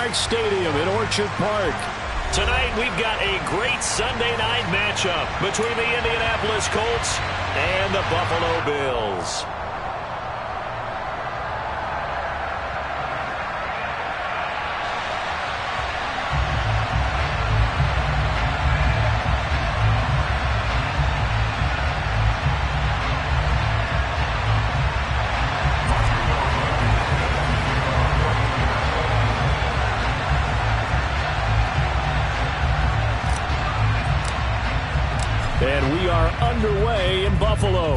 Park Stadium in Orchard Park. Tonight, we've got a great Sunday night matchup between the Indianapolis Colts and the Buffalo Bills. And we are underway in Buffalo.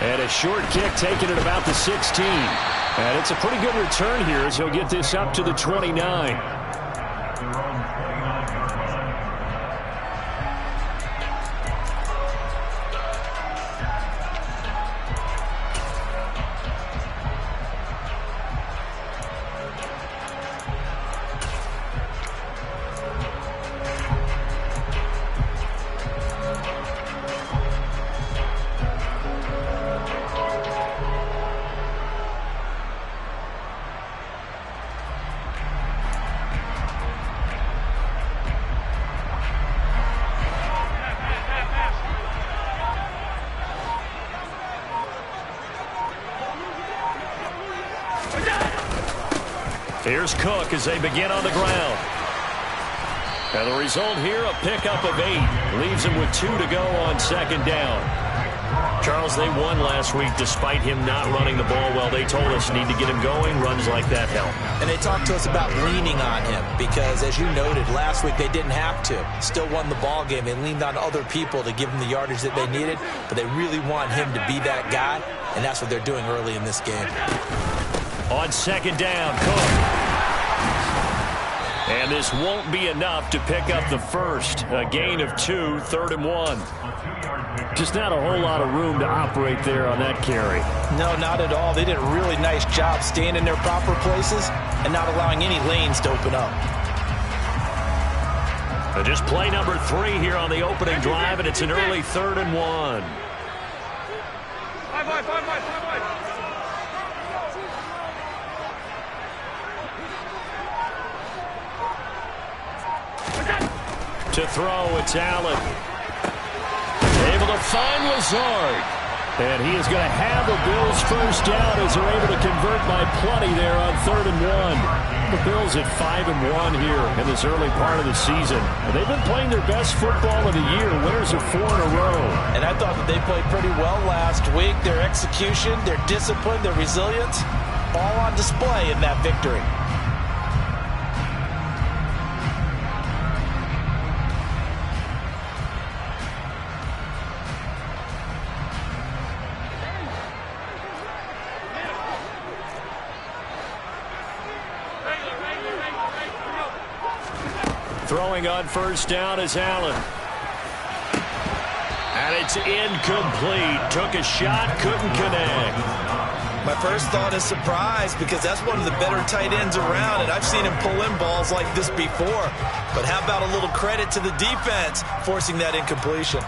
And a short kick taken at about the 16. And it's a pretty good return here as he'll get this up to the 29. Here's Cook as they begin on the ground. And the result here, a pickup of 8. Leaves him with 2 to go on second down. Charles, they won last week despite him not running the ball well. They told us need to get him going. Runs like that help. And they talked to us about leaning on him because, as you noted, last week they didn't have to. Still won the ball game. They leaned on other people to give them the yardage that they needed, but they really want him to be that guy, and that's what they're doing early in this game. On second down, Cook. And this won't be enough to pick up the first. A gain of 2, 3rd and 1. Just not a whole lot of room to operate there on that carry. No, not at all. They did a really nice job staying in their proper places and not allowing any lanes to open up. Just play number 3 here on the opening drive, and it's an early 3rd and 1. To throw, it's Allen. Able to find Lazard. And he is going to have a Bills first down as they're able to convert by plenty there on 3rd and 1. The Bills at 5-1 here in this early part of the season. And they've been playing their best football of the year. Winners of 4 in a row. And I thought that they played pretty well last week. Their execution, their discipline, their resilience, all on display in that victory. Throwing on first down is Allen. And it's incomplete. Took a shot, couldn't connect. My first thought is surprise because that's one of the better tight ends around, and I've seen him pull in balls like this before. But how about a little credit to the defense forcing that incompletion?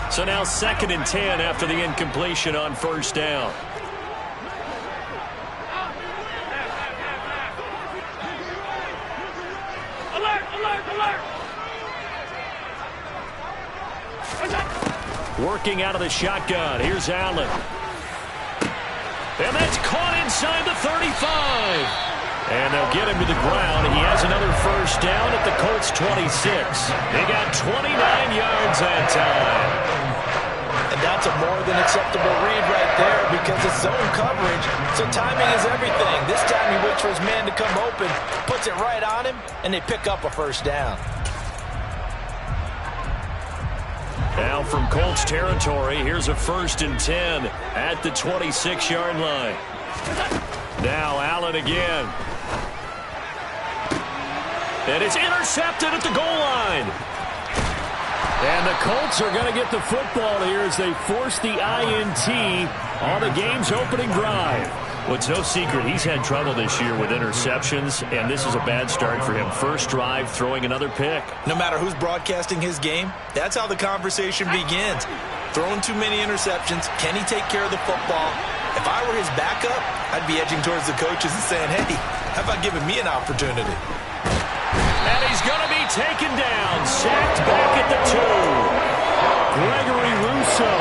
So now 2nd and 10 after the incompletion on first down. Working out of the shotgun. Here's Allen. And that's caught inside the 35. And they'll get him to the ground. He has another first down at the Colts 26. He got 29 yards that time. And that's a more than acceptable read right there because it's zone coverage, so timing is everything. This time he waits for his man to come open, puts it right on him, and they pick up a first down. Now from Colts territory, here's a 1st and 10 at the 26-yard line. Now Allen again. And it's intercepted at the goal line. And the Colts are going to get the football here as they force the INT on the game's opening drive. Well, it's no secret he's had trouble this year with interceptions, and this is a bad start for him. First drive, throwing another pick. No matter who's broadcasting his game, that's how the conversation begins. Throwing too many interceptions. Can he take care of the football? If I were his backup, I'd be edging towards the coaches and saying, hey, how about giving me an opportunity? And he's going to be taken down. Sacked back at the 2. Gregory Rousseau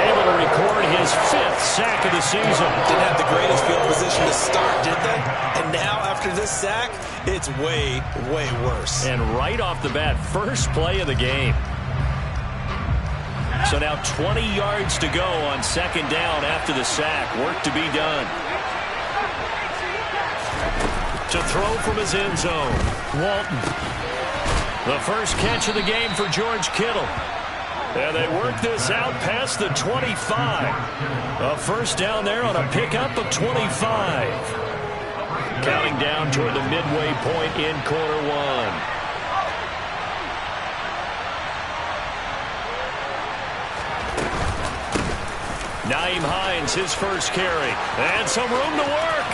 able to record his 5th sack of the season. Didn't have the greatest field position to start, did they? And now, after this sack, it's way, way worse. And right off the bat, first play of the game. So now 20 yards to go on second down after the sack. Work to be done. To throw from his end zone, Walton. The first catch of the game for George Kittle. And they work this out past the 25. A first down there on a pickup of 25. Counting down toward the midway point in quarter one. Nyheim Hines, his first carry. And some room to work.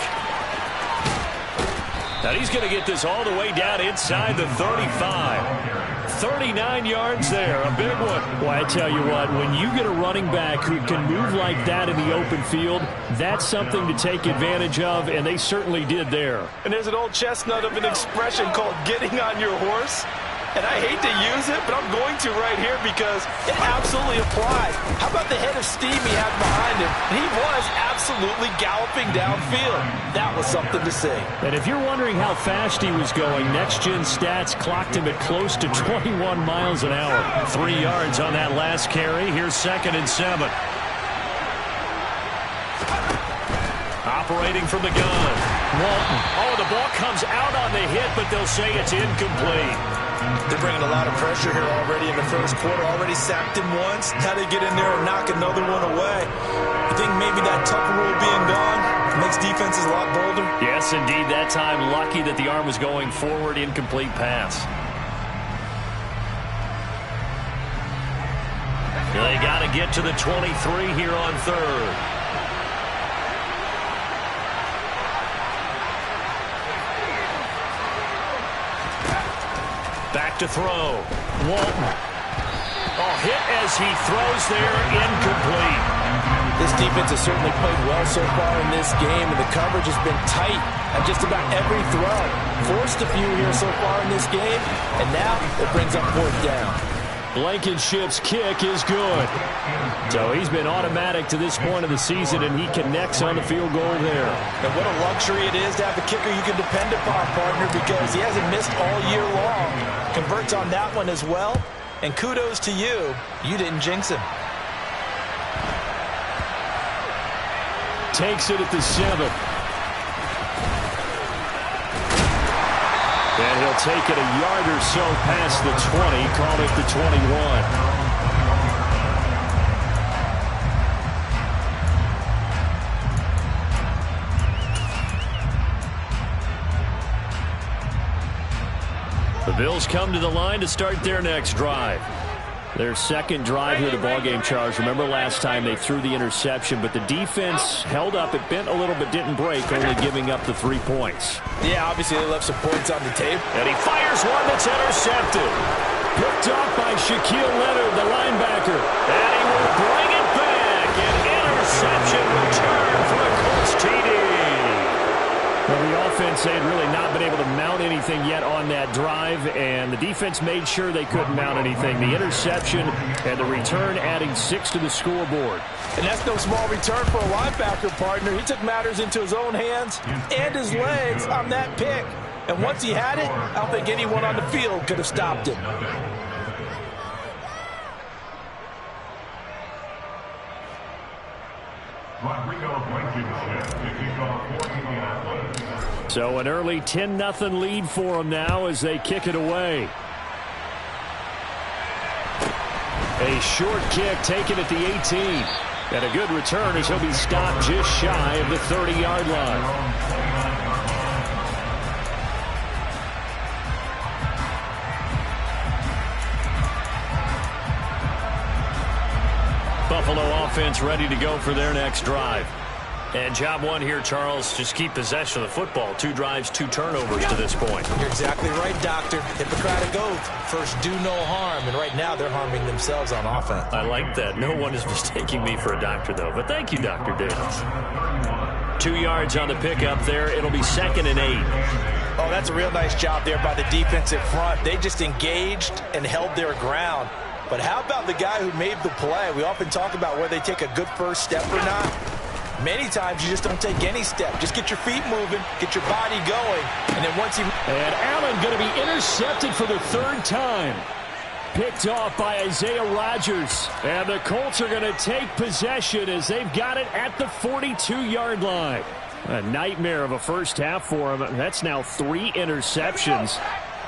Now he's going to get this all the way down inside the 35. 39 yards there, a big one. Well, I tell you what, when you get a running back who can move like that in the open field, that's something to take advantage of, and they certainly did there. And there's an old chestnut of an expression called getting on your horse. And I hate to use it, but I'm going to right here because it absolutely applies. How about the head of steam he had behind him? He was absolutely galloping downfield. That was something to see. And if you're wondering how fast he was going, Next Gen Stats clocked him at close to 21 miles an hour. 3 yards on that last carry. Here's 2nd and 7. Operating from the gun. Walton. Oh, the ball comes out on the hit, but they'll say it's incomplete. They're bringing a lot of pressure here already in the first quarter. Already sacked him once. Now they get in there and knock another one away. I think maybe that Tucker rule being gone makes defenses a lot bolder. Yes, indeed. That time, lucky that the arm was going forward. Incomplete pass. They got to get to the 23 here on 3rd. Back to throw. Walton. Oh, hit as he throws there. Incomplete. This defense has certainly played well so far in this game, and the coverage has been tight at just about every throw. Forced a few here so far in this game, and now it brings up 4th down. Blankenship's kick is good. So he's been automatic to this point of the season, and he connects on the field goal there. And what a luxury it is to have a kicker you can depend upon, partner, because he hasn't missed all year long. Converts on that one as well. And kudos to you. You didn't jinx him. Takes it at the 7. And he'll take it a yard or so past the 20, call it the 21. The Bills come to the line to start their next drive. Their second drive here, the ballgame, Charles. Remember last time they threw the interception, but the defense held up. It bent a little but didn't break, only giving up the 3 points. Yeah, obviously they left some points on the table. And he fires one that's intercepted. Picked off by Shaquille Leonard, the linebacker. And he will bring it back. An interception return for a Colts TD. Well, the offense, they had really not been able to mount anything yet on that drive, and the defense made sure they couldn't mount anything. The interception and the return adding 6 to the scoreboard. And that's no small return for a linebacker, partner. He took matters into his own hands and his legs on that pick. And once he had it, I don't think anyone on the field could have stopped him. So an early 10-0 lead for them now as they kick it away. A short kick taken at the 18. And a good return as he'll be stopped just shy of the 30-yard line. Buffalo offense ready to go for their next drive. And job one here, Charles, just keep possession of the football. 2 drives, 2 turnovers to this point. You're exactly right, Doctor. Hippocratic oath. First, do no harm. And right now, they're harming themselves on offense. I like that. No one is mistaking me for a doctor, though. But thank you, Dr. Davis. 2 yards on the pickup there. It'll be 2nd and 8. Oh, that's a real nice job there by the defensive front. They just engaged and held their ground. But how about the guy who made the play? We often talk about whether they take a good first step or not. Many times you just don't take any step. Just get your feet moving, get your body going, and then once you... And Allen going to be intercepted for the 3rd time. Picked off by Isaiah Rodgers. And the Colts are going to take possession as they've got it at the 42-yard line. A nightmare of a first half for him. That's now 3 interceptions.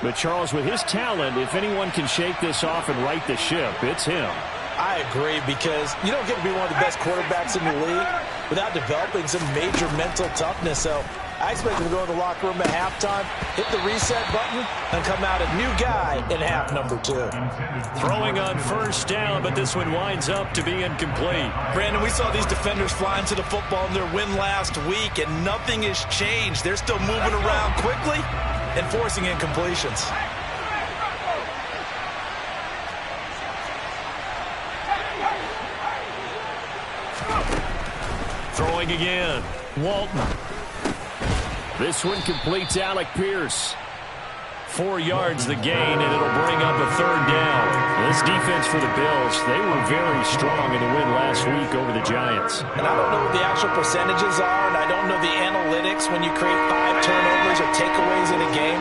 But Charles, with his talent, if anyone can shake this off and right the ship, it's him. I agree, because you don't get to be one of the best quarterbacks in the league without developing some major mental toughness. So I expect him to go in the locker room at halftime, hit the reset button, and come out a new guy in half number 2. Throwing on first down, but this one winds up to be incomplete. Brandon, we saw these defenders flying to the football in their win last week, and nothing has changed. They're still moving around quickly and forcing incompletions. Throwing again. Walton. This one completes Alec Pierce. 4 yards the gain, and it'll bring up a 3rd down. This defense for the Bills, they were very strong in the win last week over the Giants. And I don't know what the actual percentages are, and I don't know the analytics when you create 5 turnovers or takeaways in a game.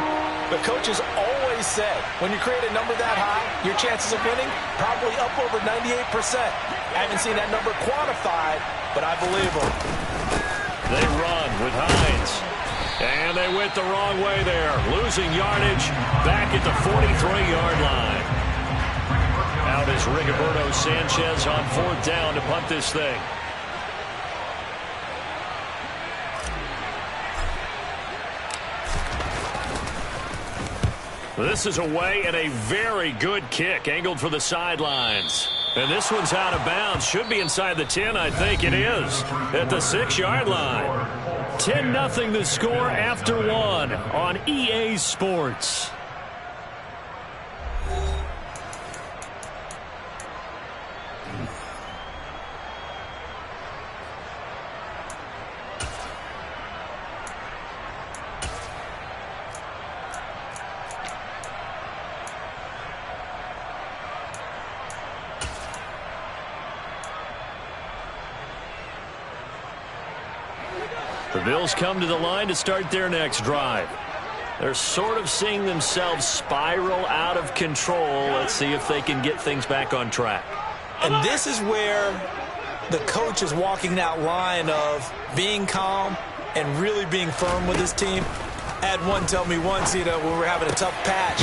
But coaches always say, when you create a number that high, your chances of winning probably up over 98%. I haven't seen that number quantified, but I believe them. They run with Hines. And they went the wrong way there. Losing yardage back at the 43-yard line. Out is Rigoberto Sanchez on 4th down to punt this thing. This is away, and a very good kick angled for the sidelines. And this one's out of bounds. Should be inside the 10, I think it is. At the 6-yard line. 10-0 the score after 1 on EA Sports. The Bills come to the line to start their next drive. They're sort of seeing themselves spiral out of control. Let's see if they can get things back on track. And this is where the coach is walking that line of being calm and really being firm with his team. I had one tell me once, when we were having a tough patch,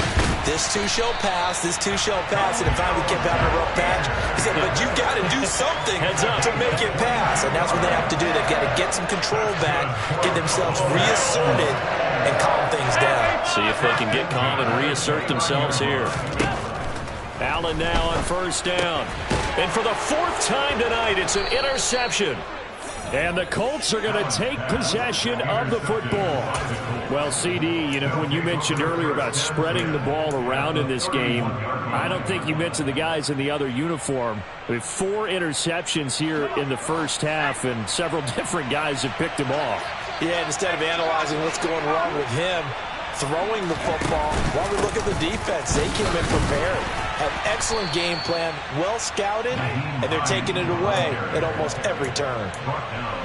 this too shall pass, this too shall pass, and if I would keep having a rough patch, he said, but you got to do something to make it pass, and that's what they have to do. They've got to get some control back, get themselves reasserted, and calm things down. See if they can get calm and reassert themselves here. Allen now on 1st down. And for the 4th time tonight, it's an interception. And the Colts are going to take possession of the football. Well, CD, when you mentioned earlier about spreading the ball around in this game, I don't think you mentioned the guys in the other uniform. We have 4 interceptions here in the first half, and several different guys have picked them off. Yeah, instead of analyzing what's going wrong with him, throwing the football, while we look at the defense, they came in prepared. Have excellent game plan, well scouted, and they're taking it away at almost every turn.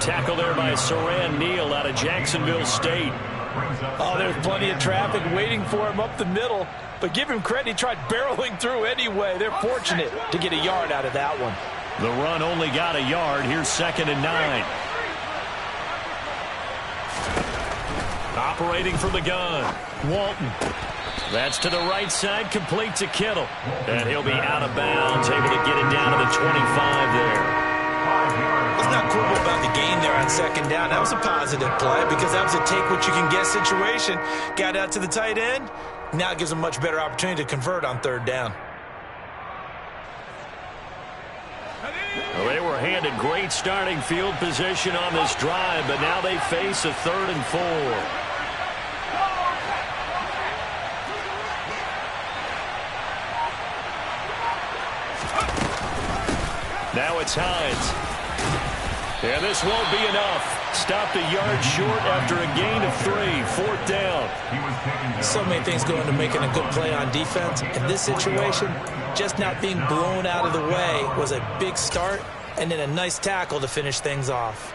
Tackle there by Saran Neal out of Jacksonville State. Oh, there's plenty of traffic waiting for him up the middle. But give him credit, he tried barreling through anyway. They're fortunate to get a yard out of that one. The run only got a yard. Here's 2nd and 9. Operating from the gun. Walton. That's to the right side, complete to Kittle. And he'll be out of bounds, able to get it down to the 25 there. Let's not quibble about the gain there on 2nd down. That was a positive play because that was a take-what-you-can-get situation. Got out to the tight end. Now it gives them a much better opportunity to convert on 3rd down. Well, they were handed had a great starting field position on this drive, but now they face a 3rd and 4. Now it's Hines. And this won't be enough. Stopped a yard short after a gain of 3. 4th down. So many things go into making a good play on defense. In this situation, just not being blown out of the way was a big start, and then a nice tackle to finish things off.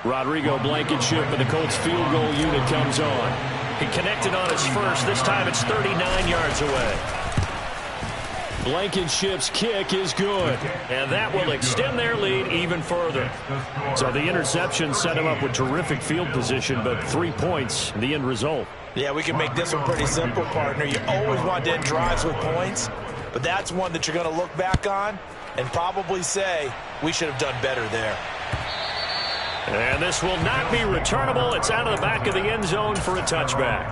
Rodrigo Blankenship and the Colts field goal unit comes on. He connected on his first. This time it's 39 yards away. Blankenship's kick is good, and that will extend their lead even further. So the interception set him up with terrific field position, but 3 points, the end result. Yeah, we can make this one pretty simple, partner. You always want to end drives with points, but that's one that you're going to look back on and probably say, we should have done better there. And this will not be returnable. It's out of the back of the end zone for a touchback.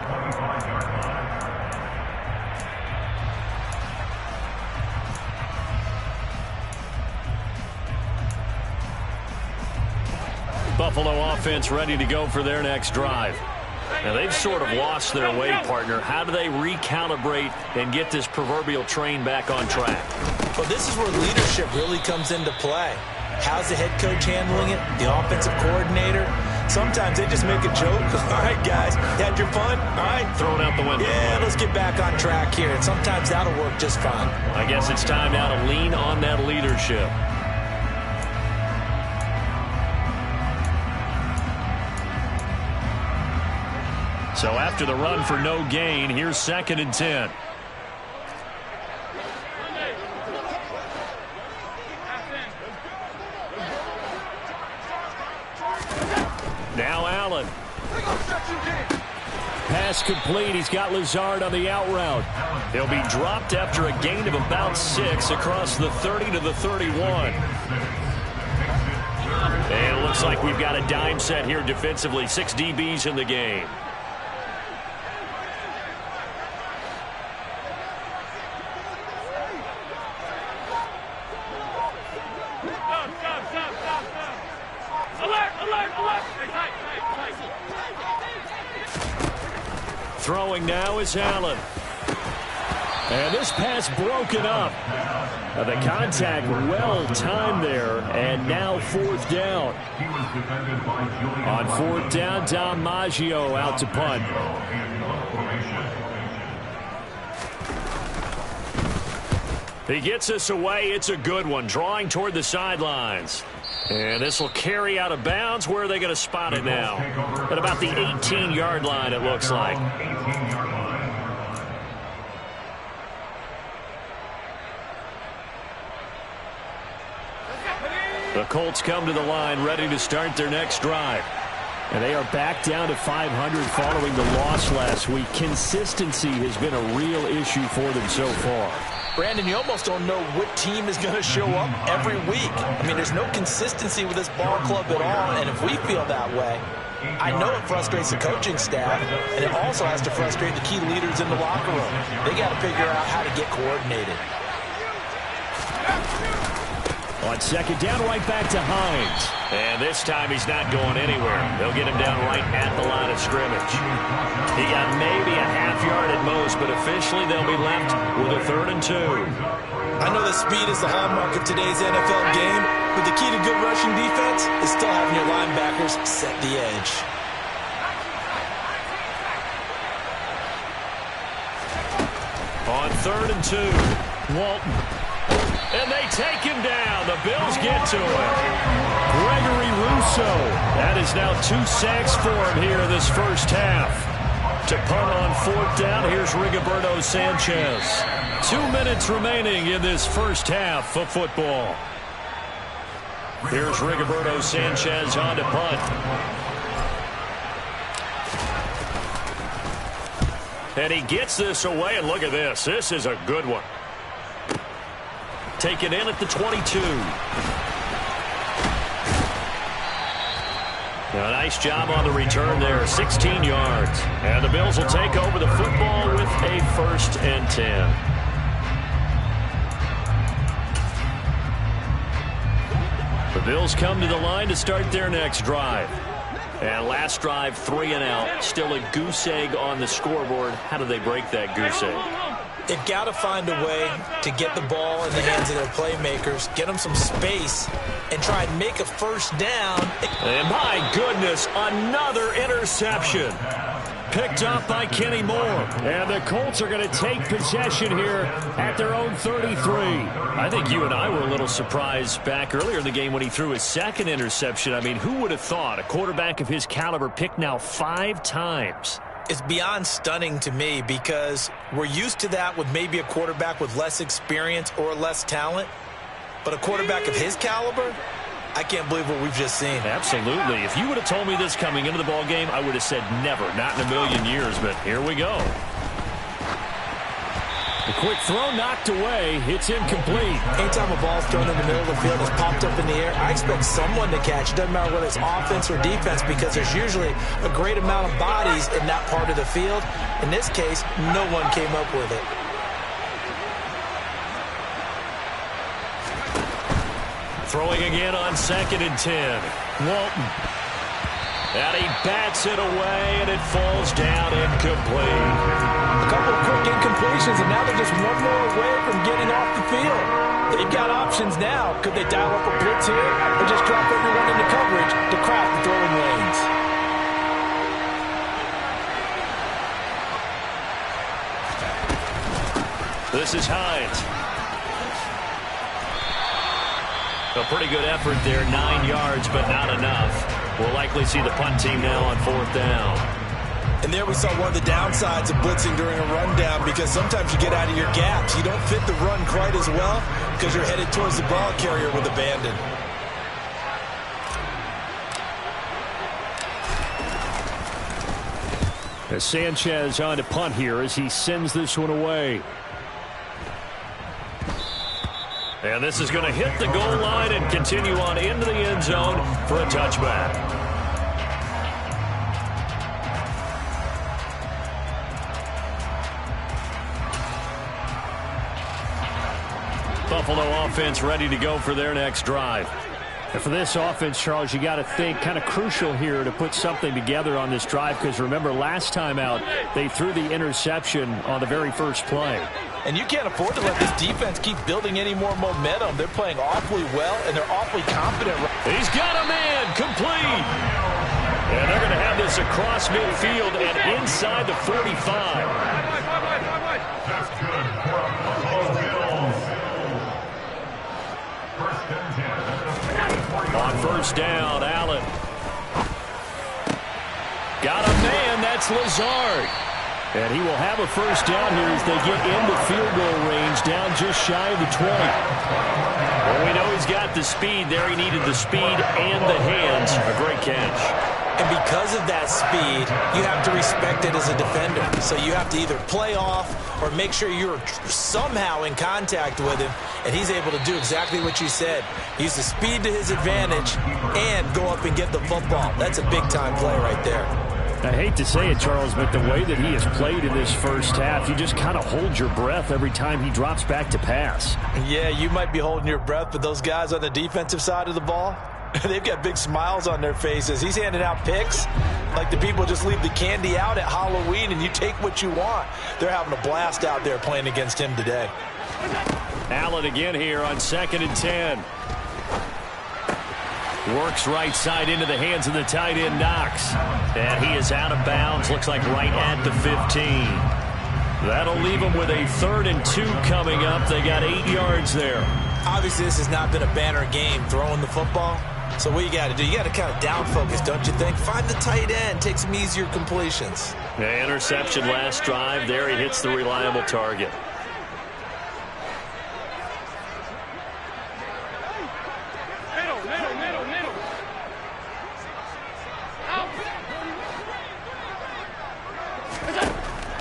Buffalo offense ready to go for their next drive. Now, they've sort of lost their way, partner. How do they recalibrate and get this proverbial train back on track? Well, this is where leadership really comes into play. How's the head coach handling it? The offensive coordinator? Sometimes they just make a joke. All right, guys, you had your fun? All right. Throw it out the window. Yeah, let's get back on track here. And sometimes that'll work just fine. I guess it's time now to lean on that leadership. So after the run for no gain, here's 2nd and 10. Now Allen. Pass complete. He's got Lazard on the out route. He'll be dropped after a gain of about 6 across the 30 to the 31. And it looks like we've got a dime set here defensively. 6 DBs in the game. Throwing now is Allen. And this pass broken up. The contact well timed there, and now 4th down. On 4th down, Dom Maggio out to punt. He gets us away. It's a good one, drawing toward the sidelines. And this will carry out of bounds. Where are they going to spot it now? At about the 18-yard line, it looks like. The Colts come to the line, ready to start their next drive. And they are back down to 500 following the loss last week. Consistency has been a real issue for them so far. Brandon, you almost don't know what team is going to show up every week. I mean, there's no consistency with this ball club at all, and if we feel that way, I know it frustrates the coaching staff, and it also has to frustrate the key leaders in the locker room. They got to figure out how to get coordinated. On 2nd down, right back to Hines. And this time he's not going anywhere. They'll get him down right at the line of scrimmage. He got maybe a half yard at most, but officially they'll be left with a 3rd and 2. I know that speed is the hallmark of today's NFL game, but the key to good rushing defense is still having your linebackers set the edge. On 3rd and 2, Walton. And they take him down. The Bills get to him. Gregory Rousseau. That is now 2 sacks for him here in this first half. To punt on 4th down, here's Rigoberto Sanchez. 2 minutes remaining in this first half of football. Here's Rigoberto Sanchez on to punt. And he gets this away, and look at this. This is a good one. Taken in at the 22. Now, nice job on the return there, 16 yards. And the Bills will take over the football with a 1st and 10. The Bills come to the line to start their next drive. And last drive, 3 and out. Still a goose egg on the scoreboard. How do they break that goose egg? They've got to find a way to get the ball in the hands of their playmakers, get them some space, and try and make a 1st down. And my goodness, another interception. Picked up by Kenny Moore. And the Colts are going to take possession here at their own 33. I think you and I were a little surprised back earlier in the game when he threw his 2nd interception. I mean, who would have thought a quarterback of his caliber picked now 5 times? It's beyond stunning to me because we're used to that with maybe a quarterback with less experience or less talent. But a quarterback of his caliber, I can't believe what we've just seen. Absolutely. If you would have told me this coming into the ball game, I would have said never, not in a million years, but here we go. The quick throw knocked away. It's incomplete. Anytime a ball's thrown in the middle of the field, it's popped up in the air, I expect someone to catch. It doesn't matter whether it's offense or defense because there's usually a great amount of bodies in that part of the field. In this case, no one came up with it. Throwing again on 2nd and 10. Walton. And he bats it away, and it falls down incomplete. A couple of quick incompletions, and now they're just one more away from getting off the field. They've got options now. Could they dial up a blitz here or just drop everyone into coverage to crack the throwing lanes? This is Hines. A pretty good effort there, 9 yards, but not enough. We'll likely see the punt team now on 4th down. And there we saw one of the downsides of blitzing during a rundown because sometimes you get out of your gaps. You don't fit the run quite as well because you're headed towards the ball carrier with abandon. As Sanchez on to punt here as he sends this one away. And this is going to hit the goal line and continue on into the end zone for a touchback. Buffalo offense ready to go for their next drive. And for this offense, Charles, you got to think kind of crucial here to put something together on this drive because remember last time out they threw the interception on the very first play. And you can't afford to let this defense keep building any more momentum. They're playing awfully well, and they're awfully confident. He's got a man, complete. And they're going to have this across midfield and inside the 45. On 1st down, Allen. Got a man, that's Lazard. And he will have a 1st down here as they get into field goal range, down just shy of the 20. Well, we know he's got the speed there. He needed the speed and the hands. A great catch. And because of that speed, you have to respect it as a defender. So you have to either play off or make sure you're somehow in contact with him, and he's able to do exactly what you said. Use the speed to his advantage and go up and get the football. That's a big-time play right there. I hate to say it, Charles, but the way that he has played in this first half, you just kind of hold your breath every time he drops back to pass. Yeah, you might be holding your breath, but those guys on the defensive side of the ball, they've got big smiles on their faces. He's handing out picks like the people just leave the candy out at Halloween and you take what you want. They're having a blast out there playing against him today. Allen again here on 2nd and 10. Works right side into the hands of the tight end, Knox. And he is out of bounds, looks like right at the 15. That'll leave them with a 3rd and 2 coming up. They got 8 yards there. Obviously, this has not been a banner game throwing the football. So what you got to do, you got to kind of down focus, don't you think? Find the tight end, take some easier completions. The interception last drive. There he hits the reliable target.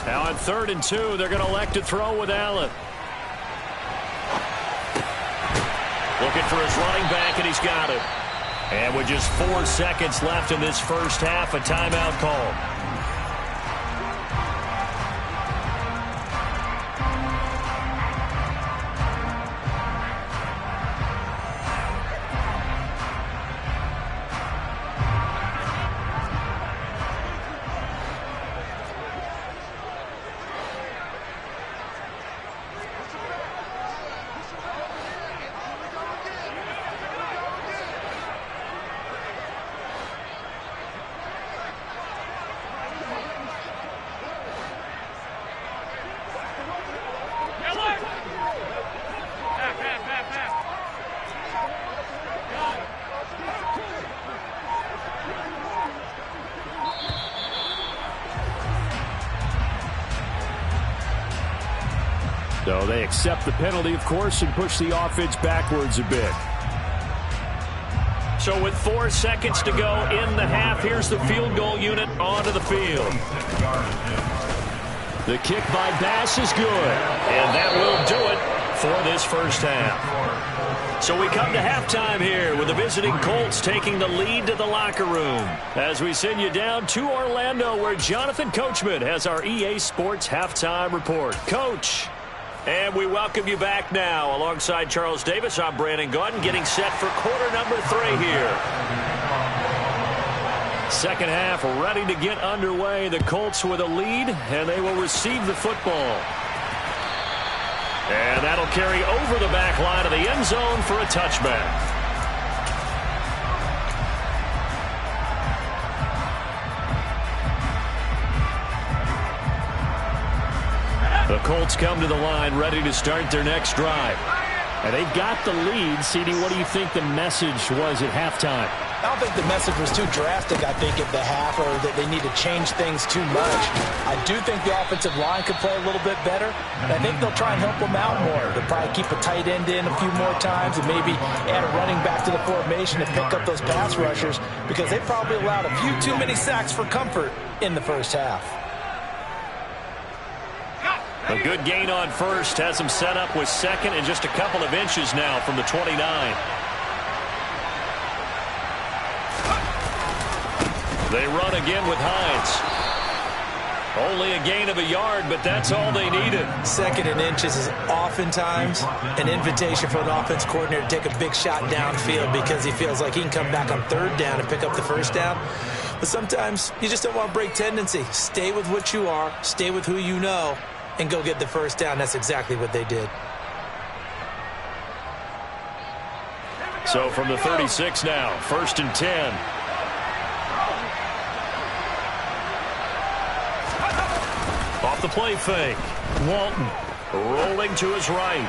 Now on 3rd and 2, they're going to elect to throw with Allen. Looking for his running back, and he's got it. And with just 4 seconds left in this first half, a timeout call. So they accept the penalty, of course, and push the offense backwards a bit. So with 4 seconds to go in the half, here's the field goal unit onto the field. The kick by Bass is good, and that will do it for this first half. So we come to halftime here with the visiting Colts taking the lead to the locker room as we send you down to Orlando where Jonathan Coachman has our EA Sports halftime report. Coach. And we welcome you back now. Alongside Charles Davis, I'm Brandon Gaudin getting set for quarter number 3 here. Second half ready to get underway. The Colts with a lead, and they will receive the football. And that'll carry over the back line of the end zone for a touchback. The Colts come to the line ready to start their next drive. And they've got the lead. CD, what do you think the message was at halftime? I don't think the message was too drastic, I think, at the half, or that they need to change things too much. I do think the offensive line could play a little bit better, and I think they'll try and help them out more. They'll probably keep a tight end in a few more times and maybe add a running back to the formation to pick up those pass rushers because they probably allowed a few too many sacks for comfort in the first half. A good gain on first has them set up with second and just a couple of inches now from the 29. They run again with Hines. Only a gain of a yard, but that's all they needed. Second and inches is oftentimes an invitation for an offense coordinator to take a big shot downfield because he feels like he can come back on third down and pick up the first down. But sometimes you just don't want to break tendency. Stay with what you are, stay with who you know, and go get the first down. That's exactly what they did. So from the 36 now, 1st and 10. Off the play fake. Walton rolling to his right.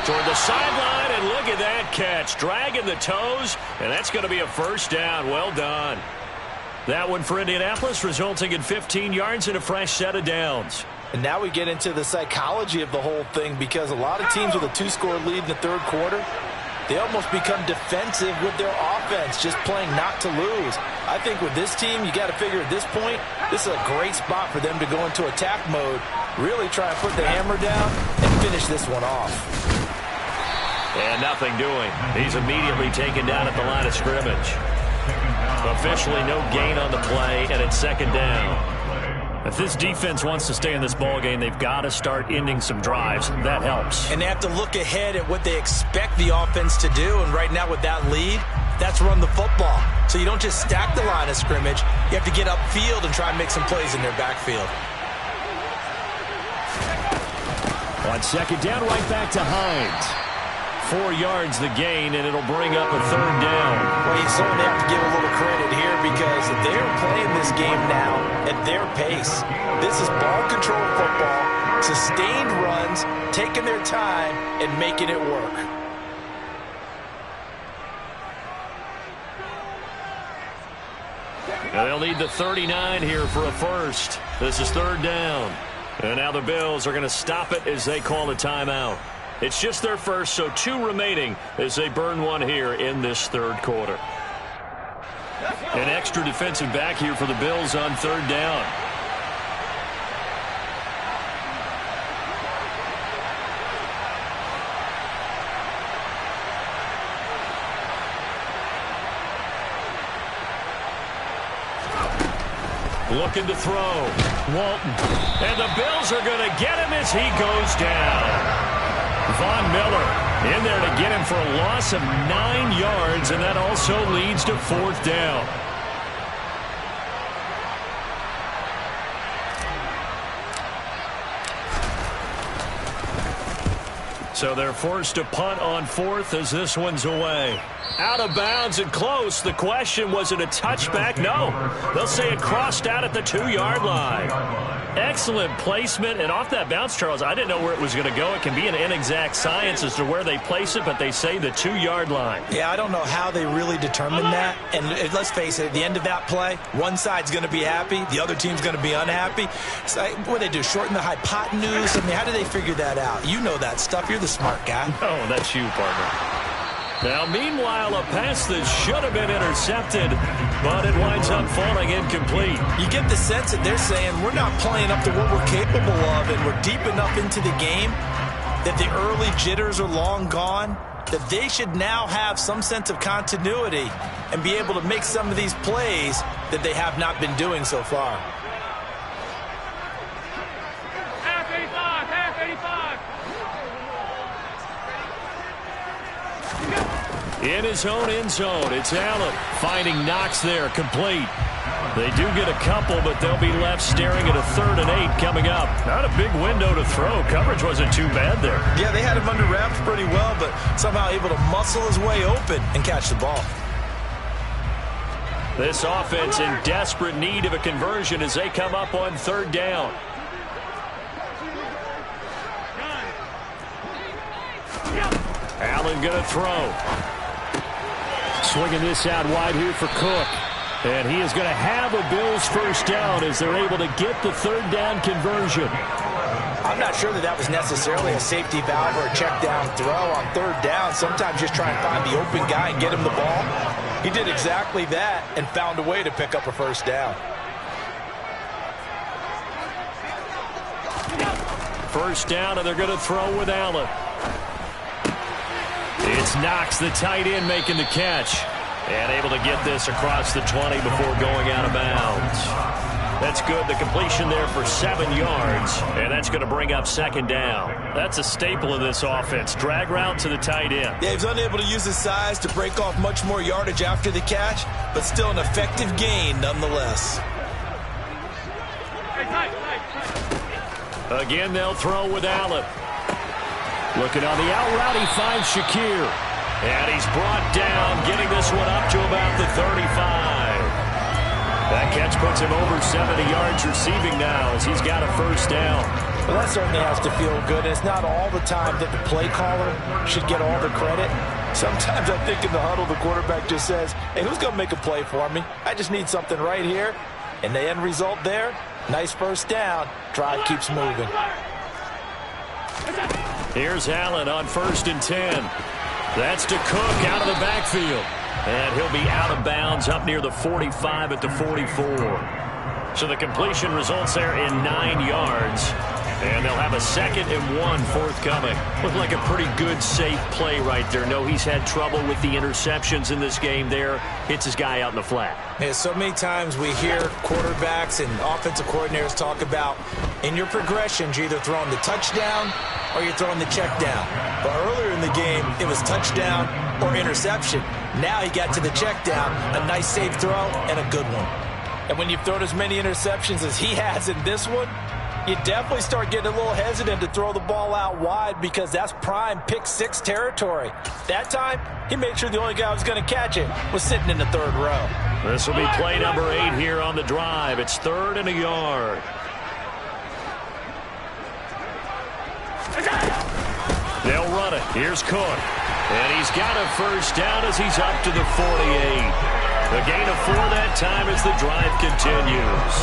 Toward the sideline, and look at that catch. Dragging the toes, and that's going to be a first down. Well done. That one for Indianapolis, resulting in 15 yards and a fresh set of downs. And now we get into the psychology of the whole thing because a lot of teams with a 2-score lead in the third quarter, they almost become defensive with their offense, just playing not to lose. I think with this team, you got to figure at this point, this is a great spot for them to go into attack mode, really try and put the hammer down and finish this one off. And nothing doing. He's immediately taken down at the line of scrimmage. Officially no gain on the play, and it's second down. If this defense wants to stay in this ballgame, they've got to start ending some drives. That helps. And they have to look ahead at what they expect the offense to do. And right now with that lead, that's run the football. So you don't just stack the line of scrimmage. You have to get upfield and try and make some plays in their backfield. On second down, right back to Hines. 4 yards the gain, and it'll bring up a third down. Well, you certainly have to give a little credit here because they're playing this game now at their pace. This is ball control football, sustained runs, taking their time, and making it work. Now they'll need the 39 here for a first. This is third down. And now the Bills are going to stop it as they call a timeout. It's just their first, so 2 remaining as they burn one here in this third quarter. An extra defensive back here for the Bills on third down. Looking to throw. Walton. And the Bills are going to get him as he goes down. Von Miller in there to get him for a loss of 9 yards, and that also leads to fourth down. So they're forced to punt on fourth as this one's away. Out of bounds and close. The question, was it a touchback? No. They'll say it crossed out at the 2-yard line. Excellent placement. And off that bounce, Charles, I didn't know where it was going to go. It can be an inexact science as to where they place it, but they say the 2-yard line. Yeah, I don't know how they really determine that. And let's face it, at the end of that play, one side's going to be happy, the other team's going to be unhappy. It's like, what do they do, shorten the hypotenuse? I mean, how do they figure that out? You know that stuff. You're the smart guy. Oh, that's you, partner. Now, meanwhile, a pass that should have been intercepted, but it winds up falling incomplete. You get the sense that they're saying we're not playing up to what we're capable of, and we're deep enough into the game that the early jitters are long gone, that they should now have some sense of continuity and be able to make some of these plays that they have not been doing so far. In his own end zone, it's Allen finding Knox there, complete. They do get a couple, but they'll be left staring at a 3rd and 8 coming up. Not a big window to throw. Coverage wasn't too bad there. Yeah, they had him under wraps pretty well, but somehow able to muscle his way open and catch the ball. This offense in desperate need of a conversion as they come up on 3rd down. Allen going to throw. Swinging this out wide here for Cook. And he is going to have a Bills first down as they're able to get the 3rd down conversion. I'm not sure that was necessarily a safety valve or a check down throw on 3rd down. Sometimes just try and find the open guy and get him the ball. He did exactly that and found a way to pick up a first down. First down, and they're going to throw with Allen. It's Knox, the tight end, making the catch. And able to get this across the 20 before going out of bounds. That's good. The completion there for 7 yards. And that's going to bring up 2nd down. That's a staple of this offense. Drag route to the tight end. Yeah, he's unable to use his size to break off much more yardage after the catch, but still an effective gain nonetheless. Again, they'll throw with Allen. Looking on the out route, he finds Shakir. And he's brought down, getting this one up to about the 35. That catch puts him over 70 yards receiving now as he's got a first down. Well, that certainly has to feel good. It's not all the time that the play caller should get all the credit. Sometimes I think in the huddle, the quarterback just says, hey, who's going to make a play for me? I just need something right here. And the end result there, nice first down. Drive keeps moving. Here's Allen on 1st and 10. That's to Cook out of the backfield. And he'll be out of bounds up near the 45 at the 44. So the completion results there in 9 yards. And they'll have a 2nd and 1 forthcoming. Looked like a pretty good, safe play right there. No, he's had trouble with the interceptions in this game there. Hits his guy out in the flat. Yeah, so many times we hear quarterbacks and offensive coordinators talk about in your progressions, you're either throwing the touchdown or you're throwing the check down. But earlier in the game, it was touchdown or interception. Now he got to the check down, a nice safe throw, and a good one. And when you've thrown as many interceptions as he has in this one, you definitely start getting a little hesitant to throw the ball out wide because that's prime pick 6 territory. That time, he made sure the only guy who was going to catch it was sitting in the 3rd row. This will be play number 8 here on the drive. It's 3rd and a yard. They'll run it. Here's Cook. And he's got a first down as he's up to the 48. The gain of 4 that time as the drive continues.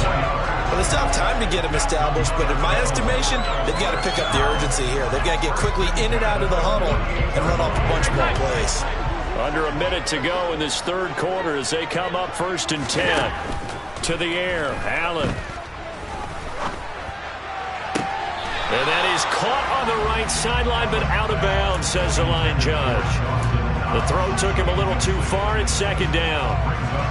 Well, it's not time to get him established, but in my estimation, they've got to pick up the urgency here. They've got to get quickly in and out of the huddle and run off a bunch more plays. Under a minute to go in this 3rd quarter as they come up 1st and 10. To the air, Allen. And that is caught on the right sideline, but out of bounds, says the line judge. The throw took him a little too far. It's 2nd down.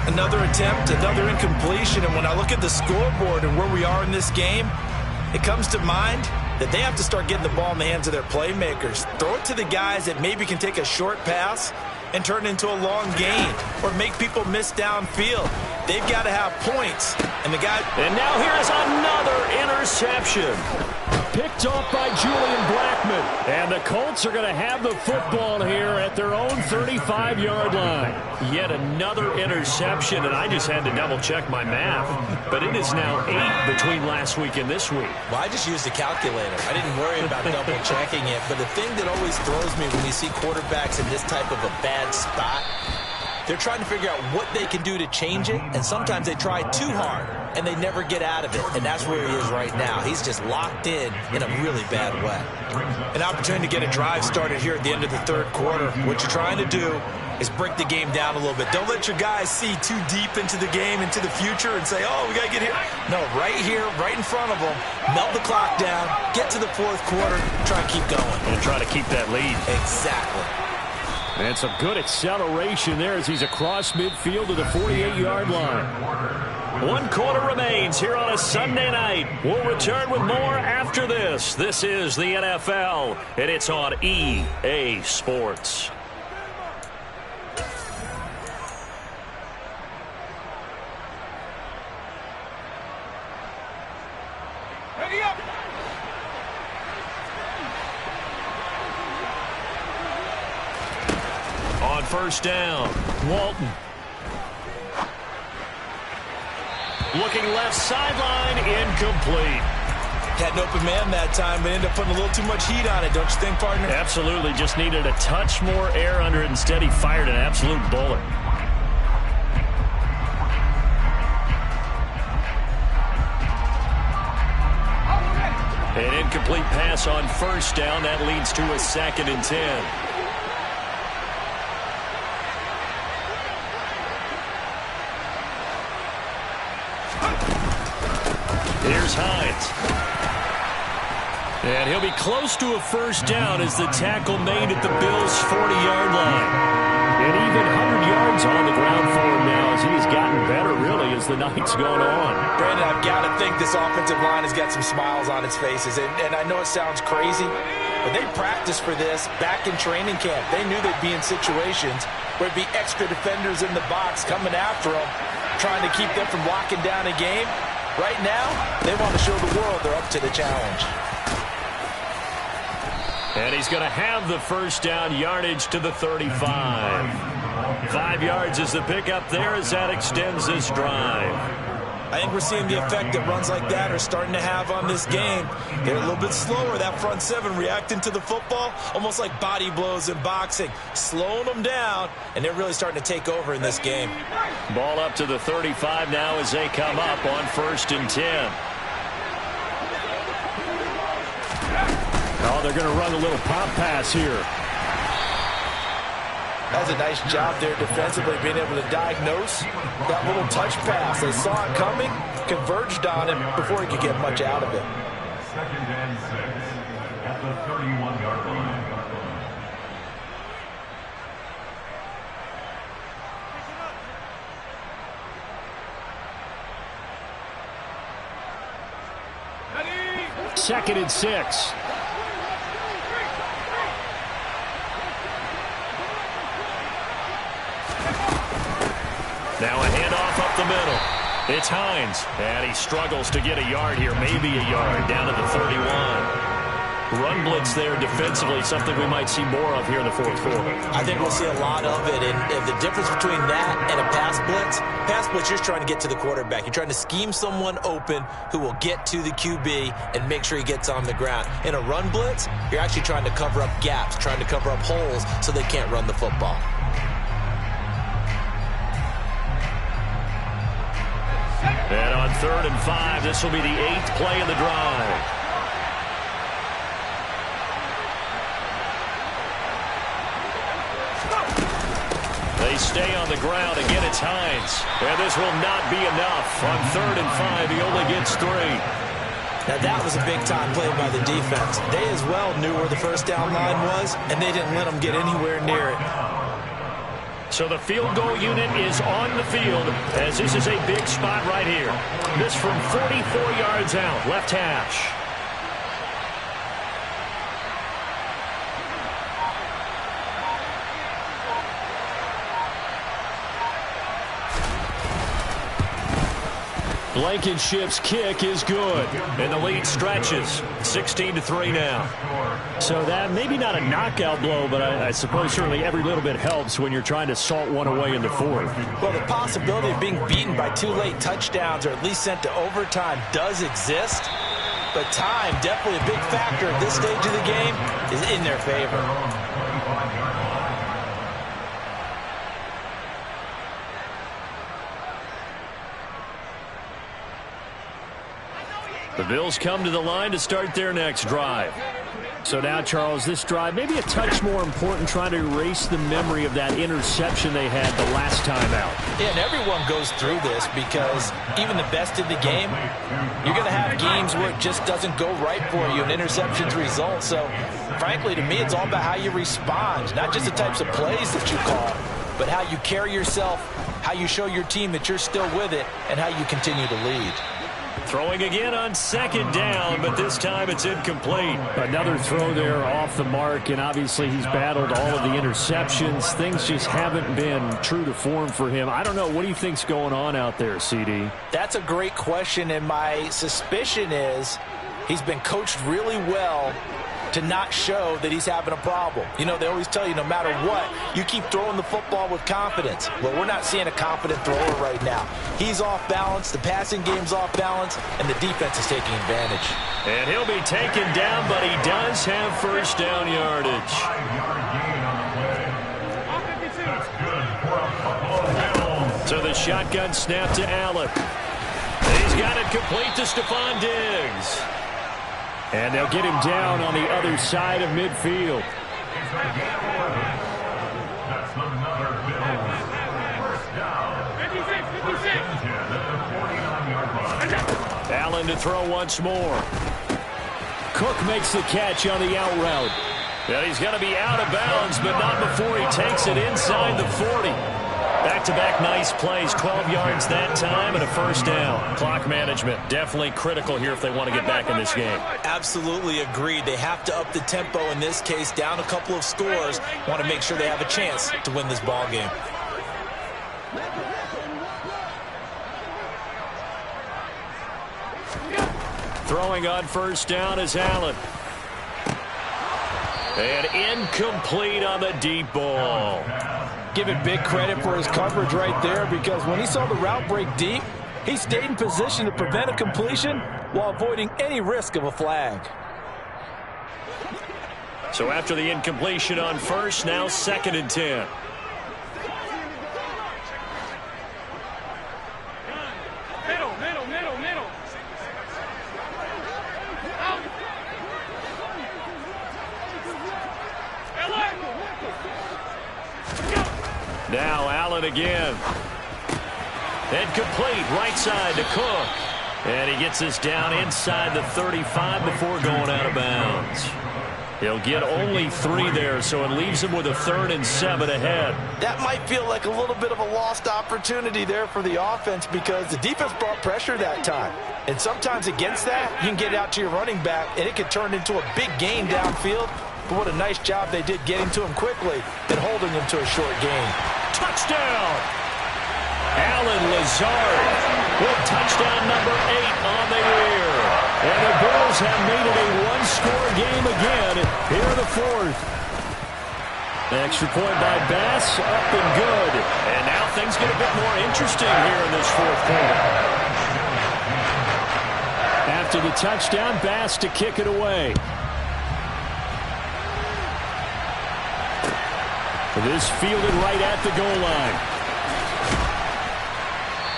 Another attempt, another incompletion. And when I look at the scoreboard and where we are in this game, it comes to mind that they have to start getting the ball in the hands of their playmakers. Throw it to the guys that maybe can take a short pass and turn it into a long gain or make people miss downfield. They've got to have points. And the guy. And now here is another interception. picked off by Julian Blackmon. And the Colts are going to have the football here at their own 35-yard line. Yet another interception, and I just had to double-check my math. But it is now 8 between last week and this week. Well, I just used a calculator. I didn't worry about double-checking it. But the thing that always throws me when you see quarterbacks in this type of a bad spot, they're trying to figure out what they can do to change it, and sometimes they try too hard, and they never get out of it, and that's where he is right now. He's just locked in a really bad way. An opportunity to get a drive started here at the end of the third quarter. What you're trying to do is break the game down a little bit. Don't let your guys see too deep into the game, into the future, and say, oh, we got to get here. No, right here, right in front of them, melt the clock down, get to the fourth quarter, try and keep going. And try to keep that lead. Exactly. And some good acceleration there as he's across midfield to the 48-yard line. 1 quarter remains here on a Sunday night. We'll return with more after this. This is the NFL, and it's on EA Sports. Ready up! On first down, Walton. Looking left sideline, incomplete. Had an open man that time, but ended up putting a little too much heat on it, don't you think, partner? Absolutely, just needed a touch more air under it. Instead, he fired an absolute bullet. An incomplete pass on first down. That leads to a 2nd and 10. Here's Hines. And he'll be close to a first down as the tackle made at the Bills' 40-yard line. And even 100 yards on the ground for him now as he's gotten better, really, as the night's gone on. Brandon, I've got to think this offensive line has got some smiles on its faces. And I know it sounds crazy, but they practiced for this back in training camp. They knew they'd be in situations where there'd be extra defenders in the box coming after them, trying to keep them from locking down a game. Right now, they want to show the world they're up to the challenge. And he's going to have the first down, yardage to the 35. 5 yards is the pickup there as that extends this drive. I think we're seeing the effect that runs like that are starting to have on this game. They're a little bit slower, that front seven, reacting to the football, almost like body blows in boxing, slowing them down, and they're really starting to take over in this game. Ball up to the 35 now as they come up on 1st and 10. Oh, they're going to run a little pop pass here. That's a nice job there defensively, being able to diagnose that little touch pass. They saw it coming, converged on it before he could get much out of it. 2nd and 6 at the 31-yard line. Ready? 2nd and 6. Now a handoff up the middle. It's Hines, and he struggles to get a yard here, maybe a yard, down to the 31. Run blitz there defensively, something we might see more of here in the fourth quarter. I think we'll see a lot of it, and the difference between that and a pass blitz, you're just trying to get to the quarterback. You're trying to scheme someone open who will get to the QB and make sure he gets on the ground. In a run blitz, you're actually trying to cover up gaps, trying to cover up holes so they can't run the football. And on 3rd and 5, this will be the 8th play of the drive. They stay on the ground. Again, it's Hines. And this will not be enough. On 3rd and 5, he only gets 3. Now, that was a big-time play by the defense. They as well knew where the first down line was, and they didn't let them get anywhere near it. So the field goal unit is on the field as this is a big spot right here. This from 44 yards out, left hash. Blankenship's kick is good. And the lead stretches. 16-3 now. So that maybe not a knockout blow, but I suppose certainly every little bit helps when you're trying to salt one away in the fourth. Well, the possibility of being beaten by 2 late touchdowns or at least sent to overtime does exist. But time, definitely a big factor at this stage of the game, is in their favor. The Bills come to the line to start their next drive. So now, Charles, this drive maybe a touch more important, trying to erase the memory of that interception they had the last time out. Yeah, and everyone goes through this because even the best in the game, you're going to have games where it just doesn't go right for you, and interceptions result. So, frankly, to me, it's all about how you respond, not just the types of plays that you call, but how you carry yourself, how you show your team that you're still with it, and how you continue to lead. Throwing again on second down, but this time it's incomplete. Another throw there off the mark, and obviously he's battled all of the interceptions. Things just haven't been true to form for him. I don't know. What do you think's going on out there, CD? That's a great question, and my suspicion is he's been coached really well to not show that he's having a problem. You know, they always tell you no matter what, you keep throwing the football with confidence. Well, we're not seeing a confident thrower right now. He's off balance, the passing game's off balance, and the defense is taking advantage. And he'll be taken down, but he does have first down yardage. So the shotgun snap to Allen. He's got it complete to Stephon Diggs. And they'll get him down on the other side of midfield. That's another Bills first down. 56. At the 49-yard line. Allen to throw once more. Cook makes the catch on the out route. Yeah, he's going to be out of bounds, but not before he takes it inside the 40. Back-to-back nice plays, 12 yards that time and a first down. Clock management, definitely critical here if they want to get back in this game. Absolutely agreed. They have to up the tempo in this case, down a couple of scores. Want to make sure they have a chance to win this ball game. Throwing on first down is Allen. And incomplete on the deep ball. Give it big credit for his coverage right there, because when he saw the route break deep, he stayed in position to prevent a completion while avoiding any risk of a flag. So after the incompletion on first, now 2nd and 10. Now Allen again. And complete, right side to Cook. And he gets this down inside the 35 before going out of bounds. He'll get only 3 there, so it leaves him with a 3rd and 7 ahead. That might feel like a little bit of a lost opportunity there for the offense, because the defense brought pressure that time. And sometimes against that, you can get out to your running back, and it could turn into a big gain downfield. But what a nice job they did getting to him quickly and holding him to a short gain. Touchdown! Allen Lazard with touchdown number 8 on the year. And the Bills have made it a one-score game again here in the 4th. Extra point by Bass, up and good. And now things get a bit more interesting here in this 4th quarter. After the touchdown, Bass to kick it away. This fielded right at the goal line.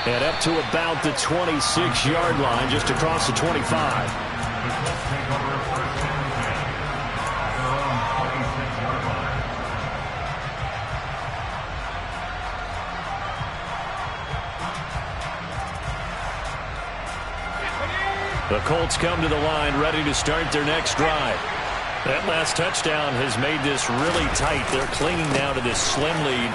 And up to about the 26-yard line, just across the 25. The Colts come to the line, ready to start their next drive. That last touchdown has made this really tight. They're clinging now to this slim lead.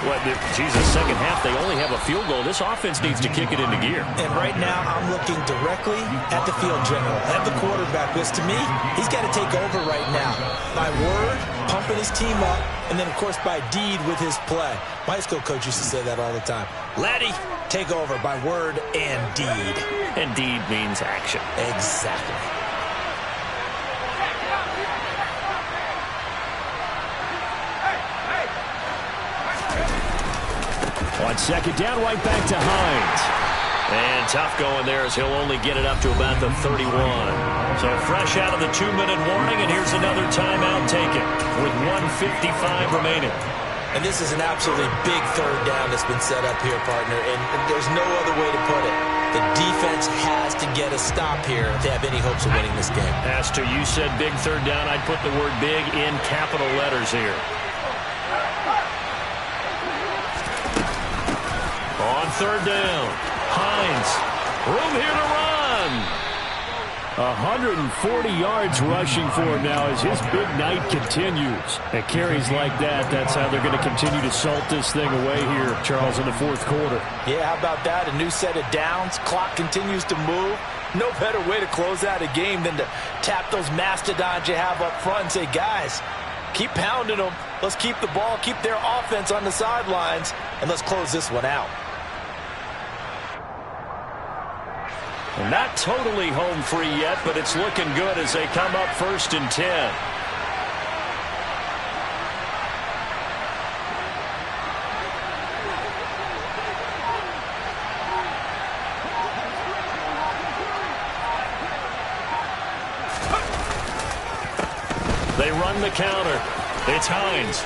Second half, they only have a field goal. This offense needs to kick it into gear. And right now, I'm looking directly at the field general, at the quarterback, because to me, he's got to take over right now. By word, pumping his team up, and then, of course, by deed with his play. My high school coach used to say that all the time. Laddie, take over by word and deed. And deed means action. Exactly. On second down, right back to Hines. And tough going there as he'll only get it up to about the 31. So fresh out of the 2-minute warning, and here's another timeout taken with 1:55 remaining. And this is an absolutely big third down that's been set up here, partner, and there's no other way to put it. The defense has to get a stop here if they have any hopes of winning this game. As to you said big third down, I'd put the word big in capital letters here. On third down, Hines, room here to run. 140 yards rushing for him now as his big night continues. At carries like that, that's how they're going to continue to salt this thing away here, Charles, in the fourth quarter. Yeah, how about that? A new set of downs. Clock continues to move. No better way to close out a game than to tap those mastodons you have up front and say, guys, keep pounding them. Let's keep the ball, keep their offense on the sidelines, and let's close this one out. Not totally home free yet, but it's looking good as they come up 1st and 10. They run the counter. It's Hines.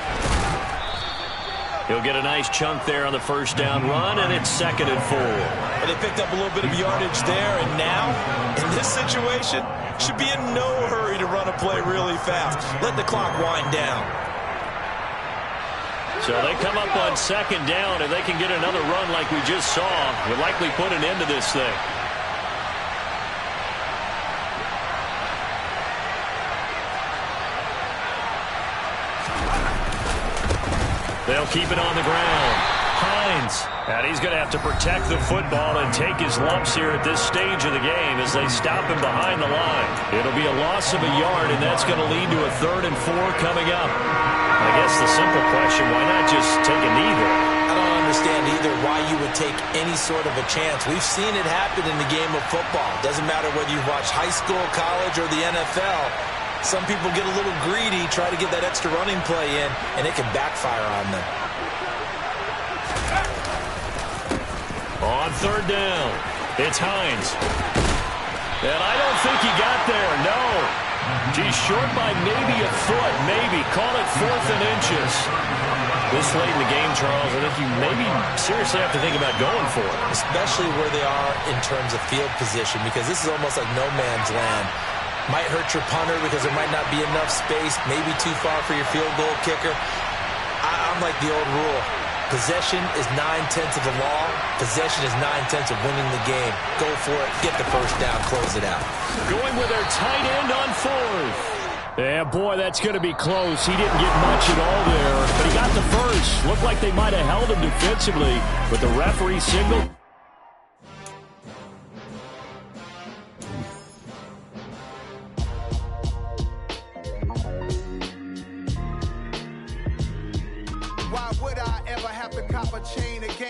He'll get a nice chunk there on the first down run, and it's 2nd and 4. Well, they picked up a little bit of yardage there, and now, in this situation, should be in no hurry to run a play really fast. Let the clock wind down. So they come up on 2nd down, and they can get another run like we just saw. Would likely put an end to this thing. They'll keep it on the ground. Hines. And he's going to have to protect the football and take his lumps here at this stage of the game as they stop him behind the line. It'll be a loss of a yard, and that's going to lead to a 3rd and 4 coming up. I guess the simple question, why not just take a knee there? I don't understand either why you would take any sort of a chance. We've seen it happen in the game of football. Doesn't matter whether you've watched high school, college, or the NFL. Some people get a little greedy, try to get that extra running play in, and it can backfire on them. On 3rd down, it's Hines. And I don't think he got there, no. He's short by maybe a foot, maybe. Call it 4th and inches. This late in the game, Charles, I think you maybe seriously have to think about going for it. Especially where they are in terms of field position, because this is almost like no man's land. Might hurt your punter because there might not be enough space, maybe too far for your field goal kicker. I'm like the old rule. Possession is 9/10 of the law. Possession is 9/10 of winning the game. Go for it. Get the first down. Close it out. Going with their tight end on 4th. Yeah, boy, that's going to be close. He didn't get much at all there, but he got the first. Looked like they might have held him defensively, but the referee signaled. Why would I ever have to cop a chain again?